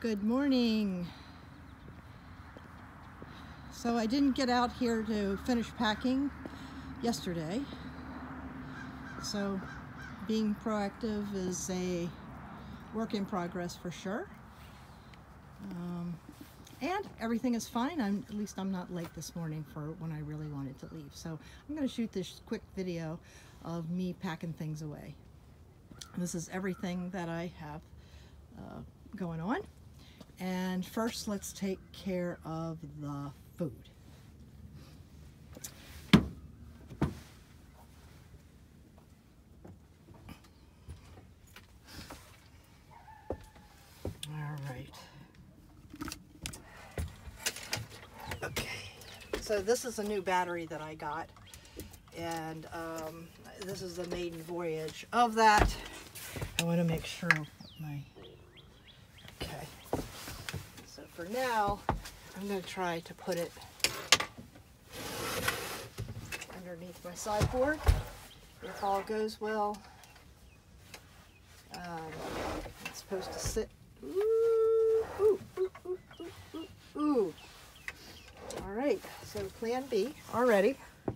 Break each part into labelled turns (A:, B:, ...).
A: Good morning. So I didn't get out here to finish packing yesterday. So being proactive is a work in progress for sure. And everything is fine. At least I'm not late this morning for when I really wanted to leave. So I'm going to shoot this quick video of me packing things away. This is everything that I have going on. And first, let's take care of the food. All right. Okay. So this is a new battery that I got, and this is the maiden voyage of that. I want to make sure my... Okay. So for now, I'm going to try to put it underneath my sideboard. If all goes well, it's supposed to sit. Ooh. All right, so plan B already. The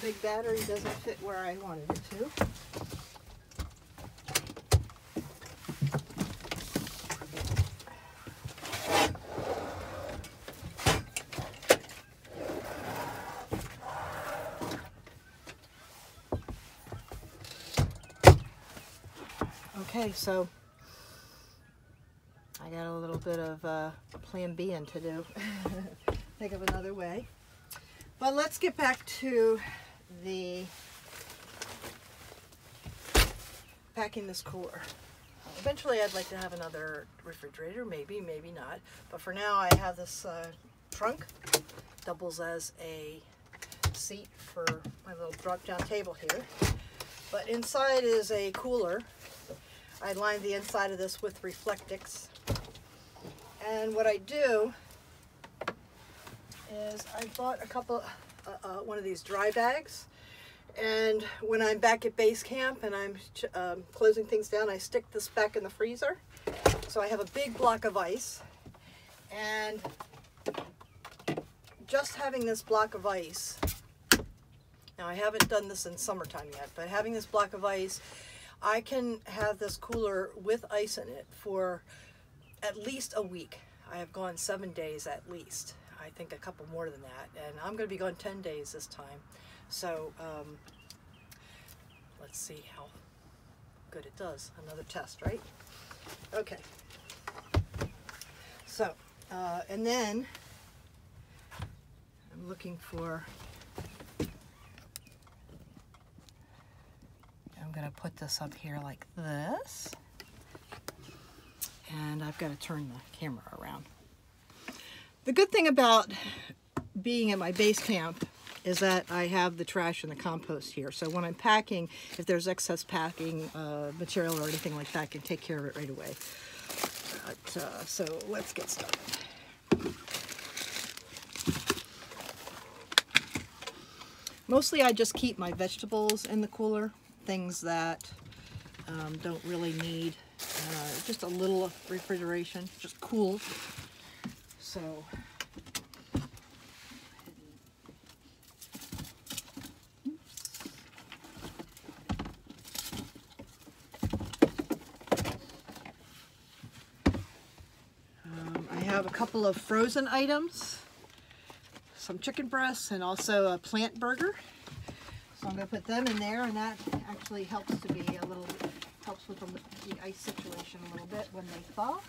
A: big battery doesn't fit where I wanted it to. Okay, so I got a little bit of plan B in to do. Think of another way. But let's get back to the packing this cooler. Eventually I'd like to have another refrigerator, maybe, maybe not. But for now I have this trunk, doubles as a seat for my little drop-down table here. But inside is a cooler. I lined the inside of this with Reflectix. And what I do is I bought a couple, one of these dry bags. And when I'm back at base camp and I'm closing things down, I stick this back in the freezer. So I have a big block of ice. And just having this block of ice, now I haven't done this in summertime yet, but having this block of ice, I can have this cooler with ice in it for at least a week. I have gone 7 days at least. I think a couple more than that. And I'm going to be gone 10 days this time. So let's see how good it does. Another test, right? Okay. So, and then I'm looking for... I'm going to put this up here like this, and I've got to turn the camera around. The good thing about being at my base camp is that I have the trash and the compost here. So when I'm packing, if there's excess packing material or anything like that, I can take care of it right away. But, so let's get started. Mostly I just keep my vegetables in the cooler. Things that don't really need just a little refrigeration, just cool. So I have a couple of frozen items, some chicken breasts, and also a plant burger. So I'm going to put them in there, and that actually helps to be a little, helps with the ice situation a little bit when they thaw.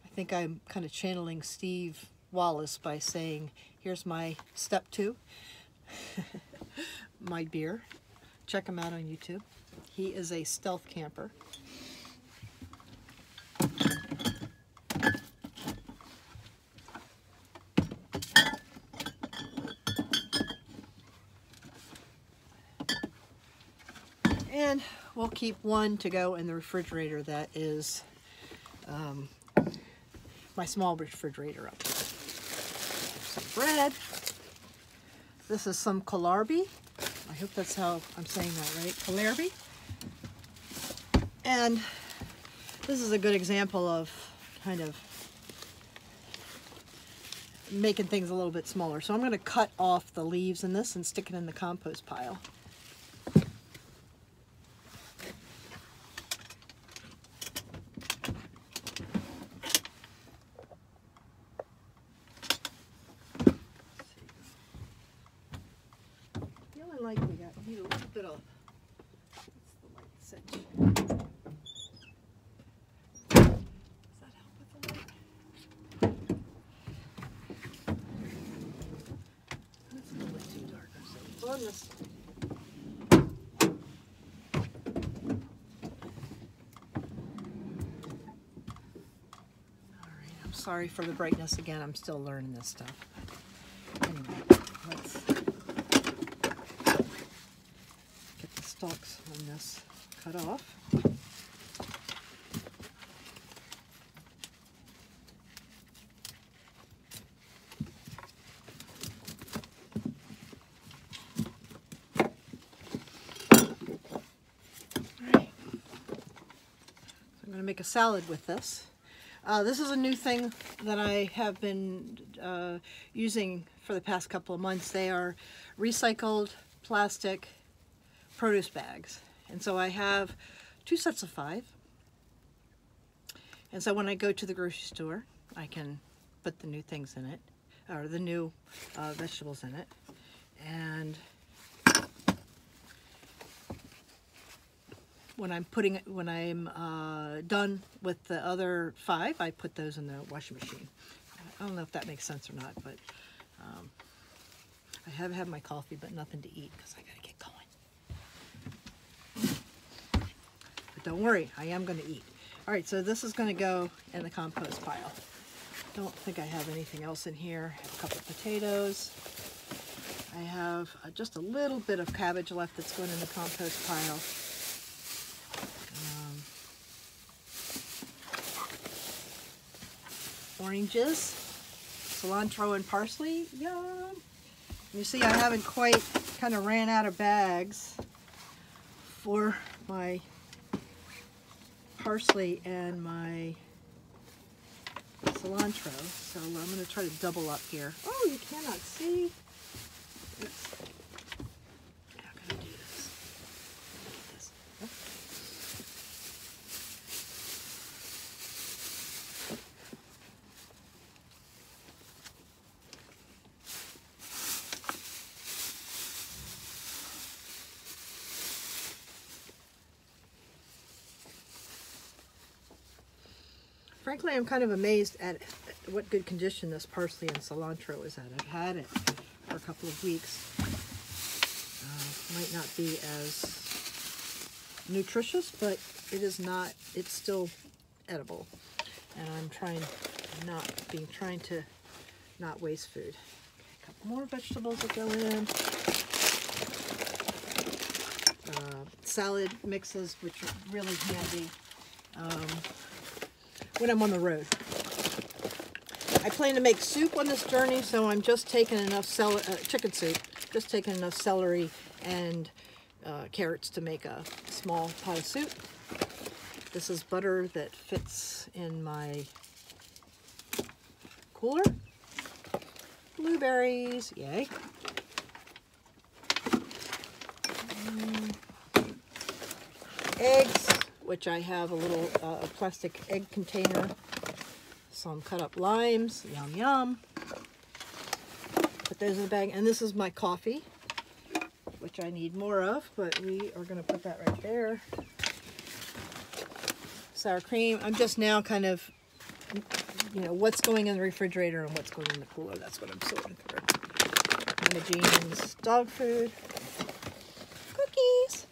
A: I think I'm kind of channeling Steve Wallace by saying, here's my step 2, my beer. Check him out on YouTube. He is a stealth camper. And we'll keep one to go in the refrigerator that is my small refrigerator up here. Some bread. This is some kohlrabi. I hope that's how I'm saying that right. Kohlrabi. And this is a good example of kind of making things a little bit smaller. So I'm going to cut off the leaves in this and stick it in the compost pile. Feeling like we need a little bit of, what's the light switch? Does that help with the light? That's a little bit too dark. So on this. Alright, I'm sorry for the brightness again. I'm still learning this stuff. Anyway, let's get the stalks on this cut off. Make a salad with this. This is a new thing that I have been using for the past couple of months. They are recycled plastic produce bags. And so I have 2 sets of 5. And so when I go to the grocery store, I can put the new things in it, or the new vegetables in it. And when I'm done with the other 5, I put those in the washing machine. I don't know if that makes sense or not, but I have had my coffee, but nothing to eat because I gotta get going. But don't worry, I am gonna eat. All right, so this is gonna go in the compost pile. Don't think I have anything else in here. I have a couple of potatoes. I have just a little bit of cabbage left that's going in the compost pile. Oranges, cilantro and parsley, yum. You see I haven't quite kind of ran out of bags for my parsley and my cilantro, so I'm going to try to double up here. Oh, you cannot see. Oops. How can I do this? Look at this. Oh. Frankly, I'm kind of amazed at what good condition this parsley and cilantro is at. I've had it for a couple of weeks. Might not be as nutritious, but it is not, it's still edible. And I'm trying to not waste food. A couple more vegetables that go in. Salad mixes, which are really handy when I'm on the road. I plan to make soup on this journey, so I'm just taking enough chicken soup, just taking enough celery and carrots to make a small pot of soup. This is butter that fits in my cooler. Blueberries, yay. Eggs, which I have a little plastic egg container. Some cut up limes, yum yum. Put those in the bag, and this is my coffee, which I need more of, but we are going to put that right there. Sour cream. I'm just now kind of, you know, what's going in the refrigerator and what's going in the cooler. That's what I'm sorting through. Mama Jean's dog food. Cookies.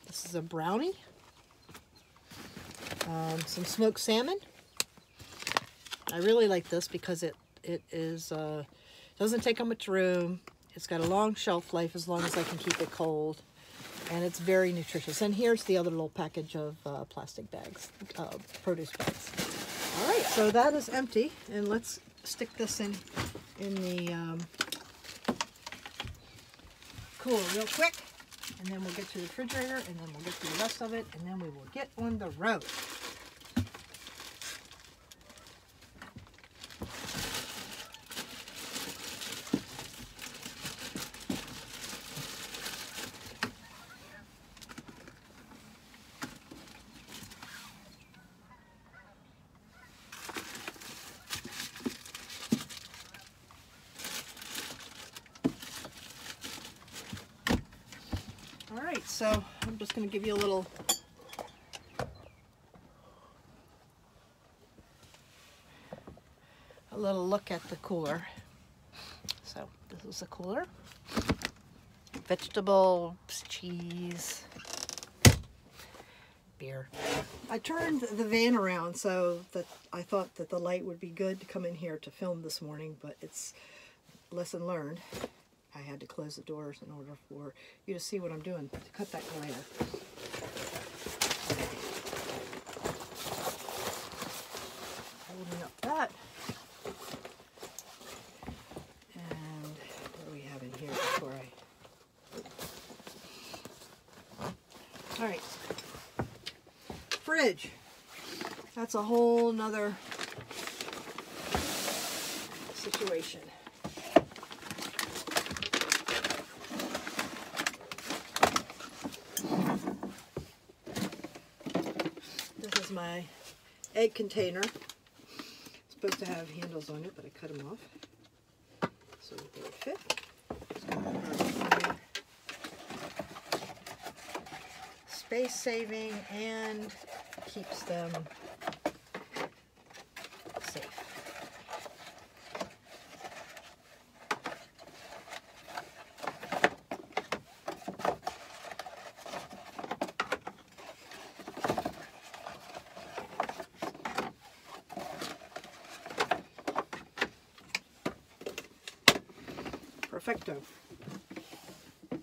A: This is a brownie. Some smoked salmon. I really like this because it is doesn't take up much room. It's got a long shelf life as long as I can keep it cold, and it's very nutritious. And here's the other little package of plastic bags, produce bags. All right, So that is empty, and let's stick this in the cooler real quick, and then we'll get to the refrigerator, and then we'll get to the rest of it, and then we will get on the road. Alright, so I'm just going to give you a little look at the cooler. So this is the cooler. Vegetables, cheese, beer. I turned the van around so that I thought that the light would be good to come in here to film this morning, but it's lesson learned. I had to close the doors in order for you to see what I'm doing to cut that glider. Holding up that. And what do we have in here before Alright. Fridge. That's a whole nother situation. My egg container. It's supposed to have handles on it, but I cut them off so that they would fit. Space saving and keeps them safe. Perfecto.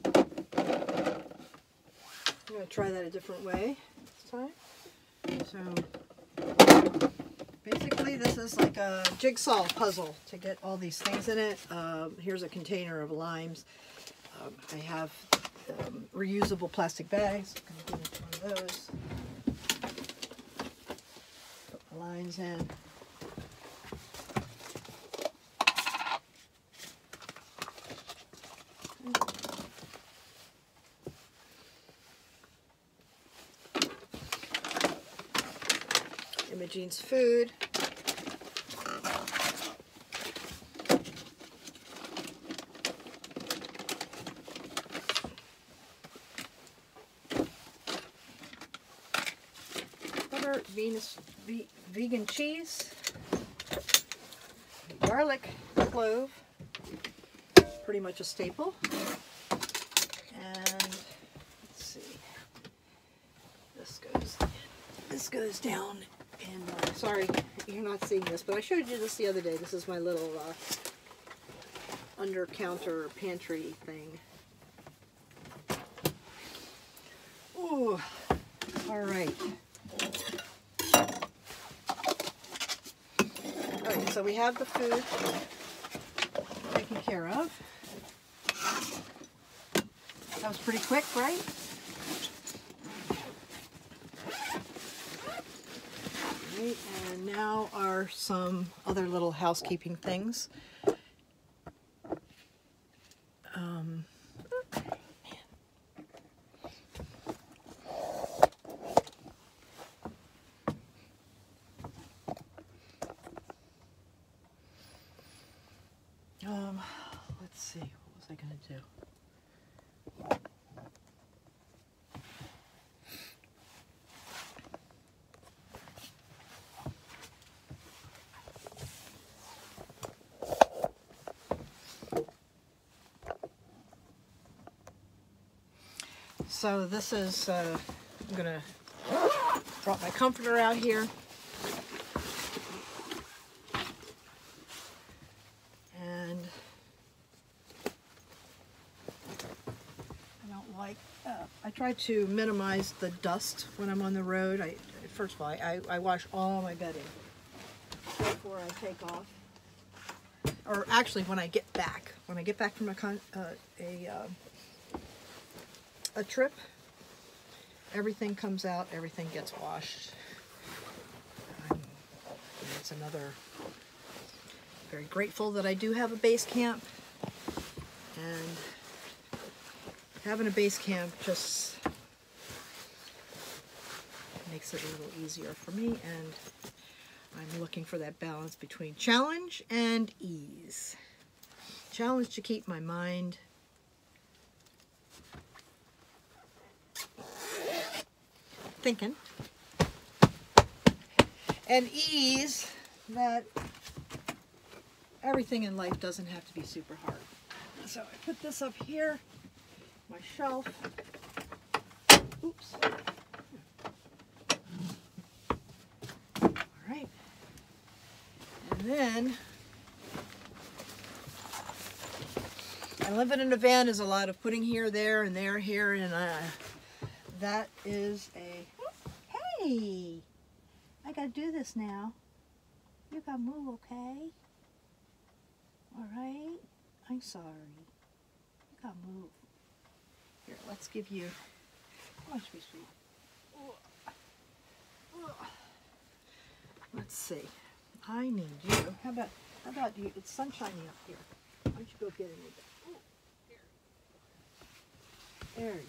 A: I'm going to try that a different way this time. So basically this is like a jigsaw puzzle to get all these things in it. Here's a container of limes. I have reusable plastic bags. I'm going to get one of those. Put the limes in. Imogene's food. Butter, vegan cheese, garlic, clove, pretty much a staple. And let's see, this goes down. And sorry, you're not seeing this, but I showed you this the other day. This is my little under-counter pantry thing. Ooh, all right. All right, so we have the food taken care of. That was pretty quick, right? And now are some other little housekeeping things. Let's see, what was I going to do? So this is, I'm going to drop my comforter out here. And I don't like, I try to minimize the dust when I'm on the road. First of all, I wash all my bedding. before I take off. Or actually, when I get back from a trip, everything comes out, everything gets washed. It's another, very grateful that I do have a base camp, and having a base camp just makes it a little easier for me, and I'm looking for that balance between challenge and ease. Challenge to keep my mind thinking, and ease that everything in life doesn't have to be super hard. So I put this up here, my shelf. Oops. All right. And then, and living in a van is a lot of putting here, there, and there, here, and that is a, hey, I gotta do this now. You gotta move, okay? All right, I'm sorry. You gotta move. Here, let's give you, come on, sweet, sweet. Let's see. I need you. How about you? It's sunshiny up here. Why don't you go get in your bed? Here. There you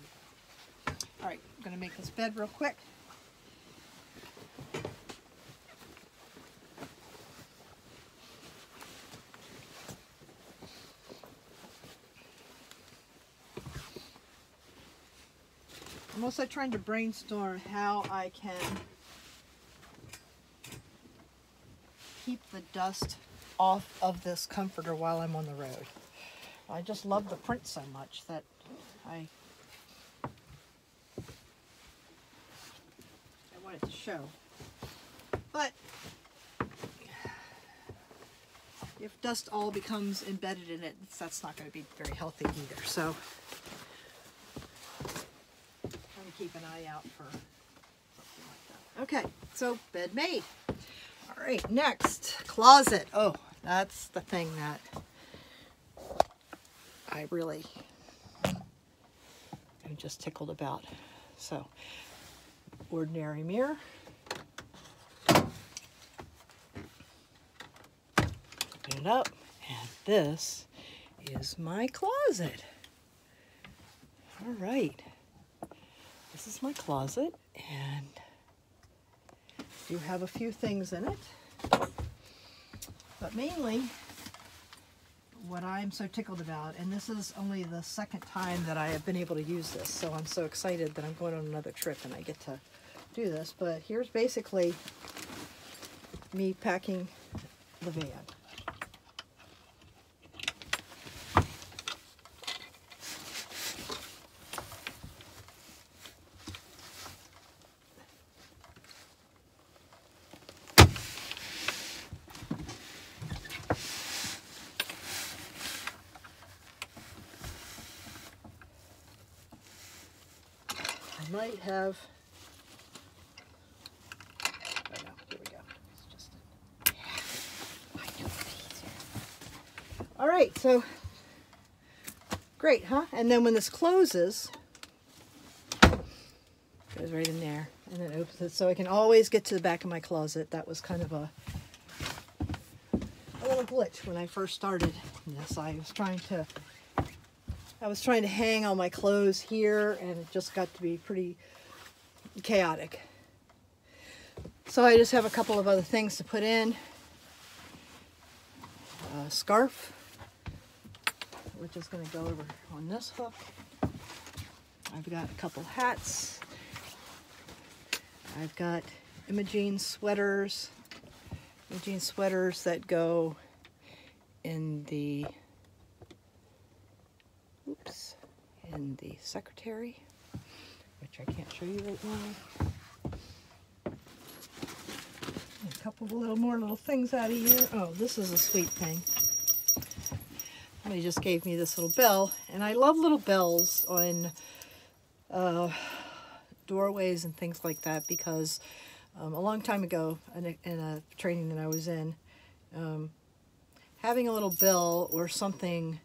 A: go. All right, I'm gonna make this bed real quick. I'm also trying to brainstorm how I can keep the dust off of this comforter while I'm on the road. I just love the print so much that I want it to show. But if dust all becomes embedded in it, that's not going to be very healthy either. So keep an eye out for something like that. Okay, so bed made. All right, next, closet. Oh, that's the thing that I really am just tickled about. So, ordinary mirror. Open it up, and this is my closet. All right. This is my closet, and I do have a few things in it, but mainly what I'm so tickled about, and this is only the second time that I have been able to use this, so I'm so excited that I'm going on another trip and I get to do this, but here's basically me packing the van. Might have, oh no, here we go. It's just, I know it's easier. All right, so great, huh? And then when this closes, goes right in there, and then opens it, so I can always get to the back of my closet. That was kind of a little glitch when I first started this. I was trying to hang all my clothes here, and it just got to be pretty chaotic. So I just have a couple of other things to put in. A scarf, which is going to go over on this hook. I've got a couple hats. I've got Imogene sweaters that go in the in the secretary, which I can't show you right now. A couple of little things out of here. Oh, this is a sweet thing. Somebody just gave me this little bell, and I love little bells on doorways and things like that, because a long time ago in a training that I was in, Having a little bell or something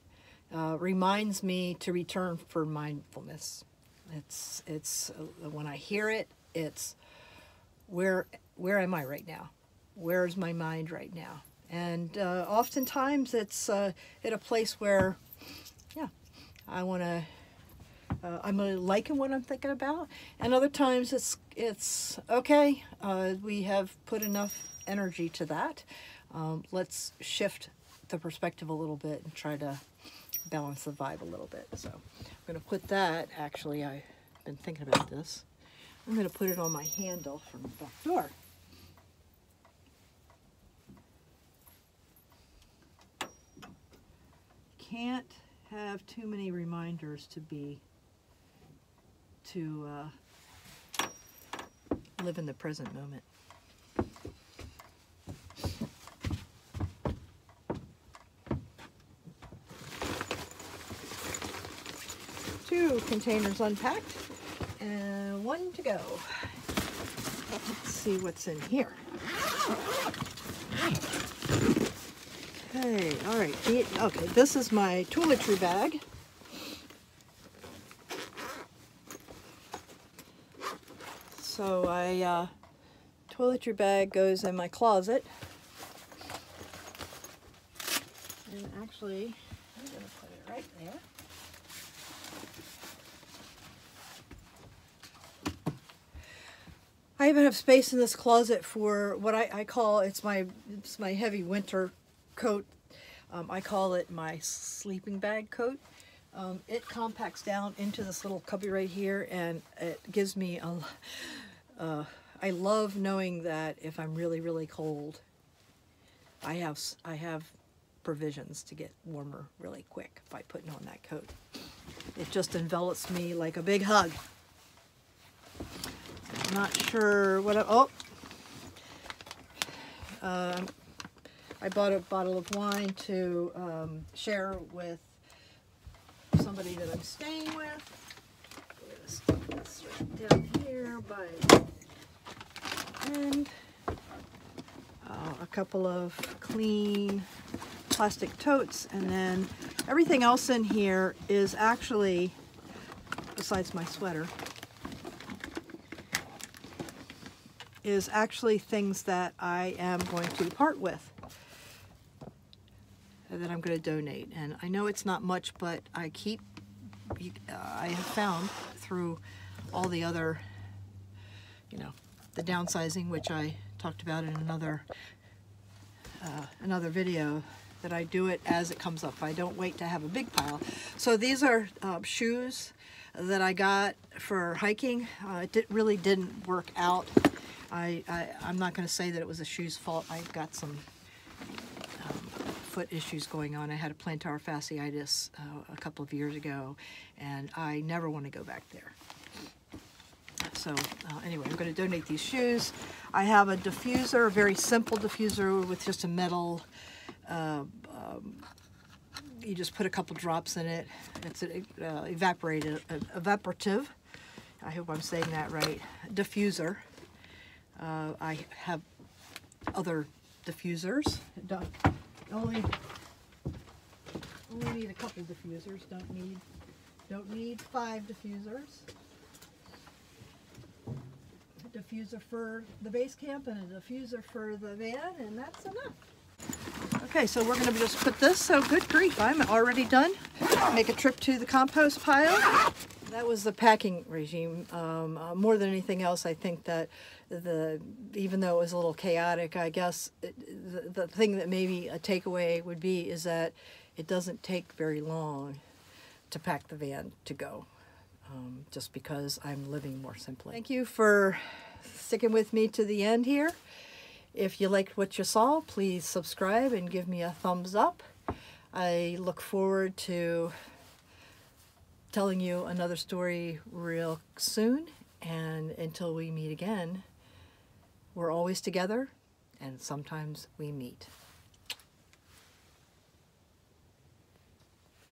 A: reminds me to return for mindfulness. It's when I hear it, it's where am I right now? Where's my mind right now? And oftentimes it's at a place where, yeah, I'm really liking what I'm thinking about. And other times it's okay. We have put enough energy to that. Let's shift the perspective a little bit and try to balance the vibe a little bit. So I'm going to put that, actually, I've been thinking about this. I'm going to put it on my handle from the back door. Can't have too many reminders to live in the present moment. 2 containers unpacked and 1 to go. Let's see what's in here. Okay, all right. Okay, this is my toiletry bag. So toiletry bag goes in my closet. And actually, I'm going to put it right there. I even have space in this closet for what I call, it's my heavy winter coat. I call it my sleeping bag coat. It compacts down into this little cubby right here, and it gives me I love knowing that if I'm really, really cold, I have provisions to get warmer really quick by putting on that coat. It just envelops me like a big hug. I'm not sure what I bought a bottle of wine to share with somebody that I'm staying with. We're going to stick this right down here and a couple of clean plastic totes, and then everything else in here is actually, besides my sweater, is actually things that I am going to part with, that I'm going to donate. And I know it's not much, but I have found through all the other, the downsizing, which I talked about in another video, that I do it as it comes up. I don't wait to have a big pile. So these are shoes that I got for hiking. It really didn't work out. I'm not going to say that it was the shoe's fault. I got some foot issues going on. I had a plantar fasciitis a couple of years ago, and I never want to go back there. So anyway, I'm going to donate these shoes. I have a diffuser, a very simple diffuser with just a metal, you just put a couple drops in it. It's an evaporative, I hope I'm saying that right, diffuser. I have other diffusers. Only need a couple diffusers. Don't need 5 diffusers. A diffuser for the base camp and a diffuser for the van, and that's enough. Okay, so we're going to just put this. So good grief, I'm already done. Make a trip to the compost pile. That was the packing regime. More than anything else, I think that even though it was a little chaotic, I guess the thing that maybe a takeaway would be is that it doesn't take very long to pack the van to go, just because I'm living more simply. Thank you for sticking with me to the end here. If you liked what you saw, please subscribe and give me a thumbs up. I look forward to telling you another story real soon, and until we meet again, we're always together, and sometimes we meet.